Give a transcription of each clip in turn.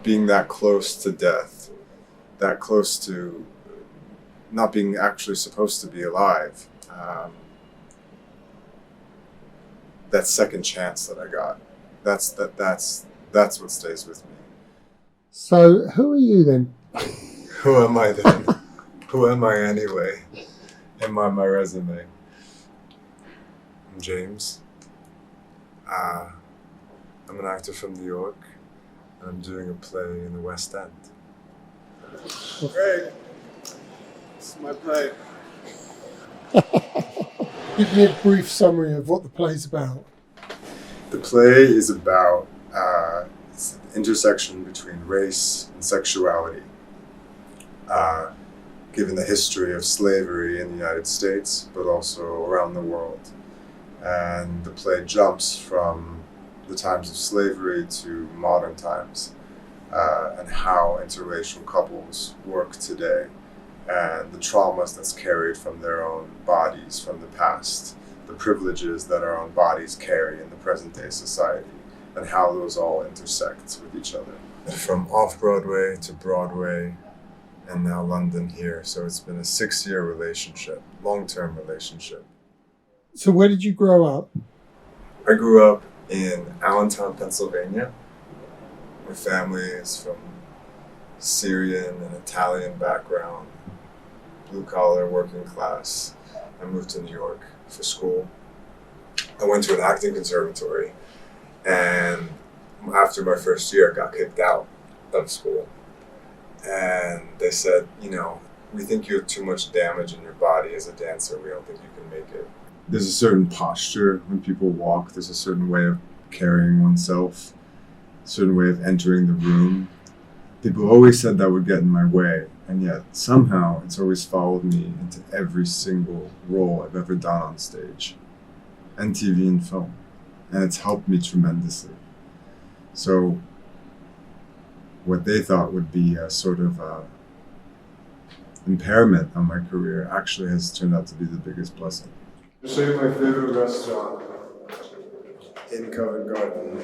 being that close to death, that close to not being actually supposed to be alive. That second chance that I got, that's what stays with me. So who are you then? Who am I then? Who am I anyway? Am I my resume? I'm James. I'm an actor from New York, and I'm doing a play in the West End. Great. This is my play. Give me a brief summary of what the play's about. The play is about it's the intersection between race and sexuality, given the history of slavery in the United States, but also around the world. And the play jumps from the times of slavery to modern times, and how interracial couples work today, and the traumas that's carried from their own bodies from the past, the privileges that our own bodies carry in the present day society, and how those all intersect with each other. From off-Broadway to Broadway, and now London here. So it's been a 6-year relationship, long-term relationship. So where did you grow up? I grew up in Allentown, Pennsylvania. My family is from Syrian and Italian background, blue-collar, working class. I moved to New York for school. I went to an acting conservatory, and after my first year, I got kicked out of school. And they said, we think you have too much damage in your body as a dancer. We don't think you can make it. There's a certain posture when people walk. There's a certain way of carrying oneself, a certain way of entering the room. People always said that would get in my way, and yet somehow it's always followed me into every single role I've ever done on stage, and TV and film, and it's helped me tremendously. So what they thought would be a sort of impairment on my career actually has turned out to be the biggest blessing. I'll show you my favorite restaurant in Covent Garden.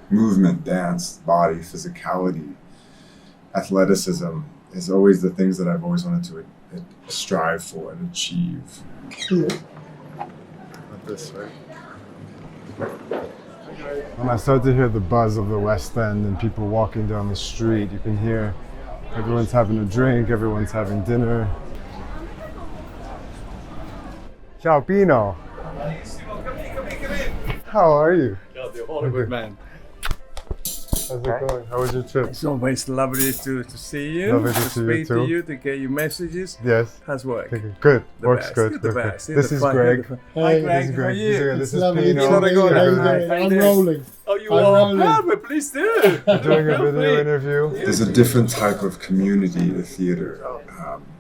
Movement, dance, body, physicality, athleticism is always the things that I've always wanted to strive for and achieve. Not this, right? When I start to hear the buzz of the West End and people walking down the street, you can hear everyone's having a drink, everyone's having dinner. Ciao Pino. How are you? Good man. How's it going? How was your trip? It's always lovely to see you, Lovely to to see you speak too. to you, to get your messages. Yes. How's work? Good. The Works best. good. You're the Okay. best. You're This the is fun. Greg. You're the fun. Hi Greg, This is how are Greg. you? This is lovely Pino. to meet you. How How are you you? doing? Hi, I'm there. rolling. Oh, you I'm are? rolling. Perfect, please do. Doing a video interview. There's a different type of community to theater.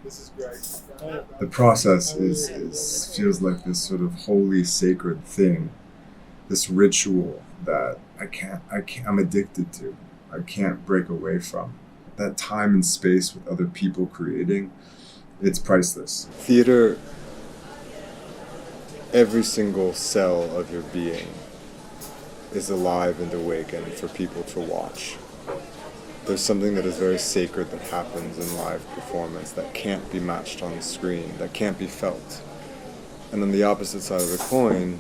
This is Greg. The process feels like this sort of holy, sacred thing, this ritual that I'm addicted to. I can't break away from. That time and space with other people creating, it's priceless. Theater, every single cell of your being is alive and awakened for people to watch. There's something that is very sacred that happens in live performance that can't be matched on the screen, that can't be felt. And on the opposite side of the coin,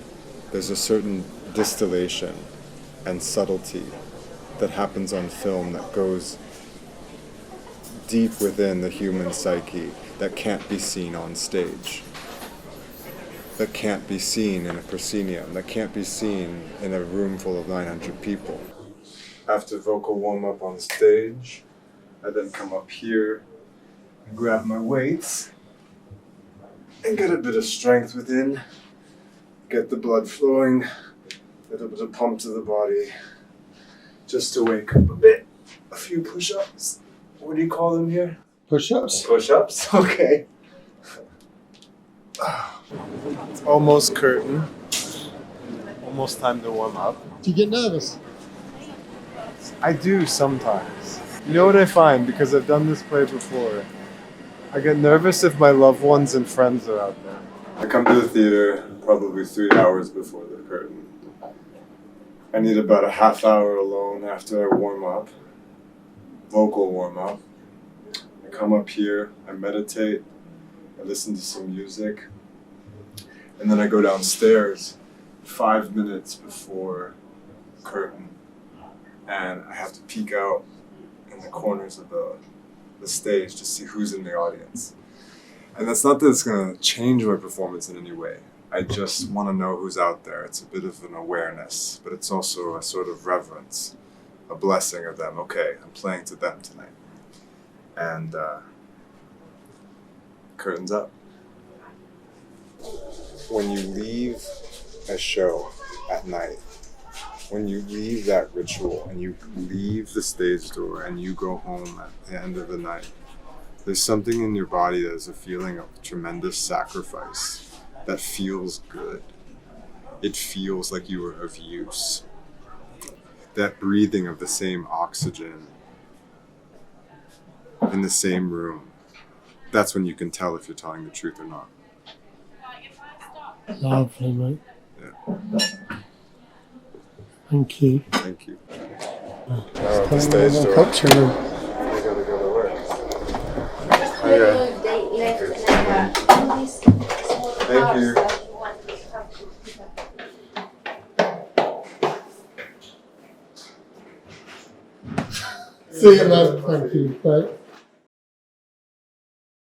there's a certain distillation and subtlety that happens on film that goes deep within the human psyche that can't be seen on stage, that can't be seen in a proscenium, that can't be seen in a room full of 900 people. After vocal warm-up on stage, I then come up here and grab my weights and get a bit of strength within, get the blood flowing, a little bit of pump to the body, just to wake up a bit. A few push-ups. What do you call them here? Push-ups? Push-ups? Okay. It's almost curtain. Almost time to warm up. Do you get nervous? I do sometimes. You know what I find, because I've done this play before, I get nervous if my loved ones and friends are out there. I come to the theater probably 3 hours before the curtain. I need about a half hour alone after I warm up. vocal warm up. I come up here, I meditate, I listen to some music, and then I go downstairs 5 minutes before curtain, and I have to peek out in the corners of the stage to see who's in the audience. And that's not that it's going to change my performance in any way. I just want to know who's out there. It's a bit of an awareness, but it's also a sort of reverence, a blessing of them. Okay, I'm playing to them tonight. And curtains up. When you leave a show at night, when you leave that ritual and you leave the stage door and you go home at the end of the night, there's something in your body that is a feeling of tremendous sacrifice that feels good. It feels like you were of use. That breathing of the same oxygen in the same room, that's when you can tell if you're telling the truth or not. Lovely, mate. Yeah. Thank you. Thank you. Now at the Standing stage in the door. culture room. I gotta go to work. Little date left and I got all these small Thank cards you. that you want to come to pick up. See you, man. Thank you. Bye.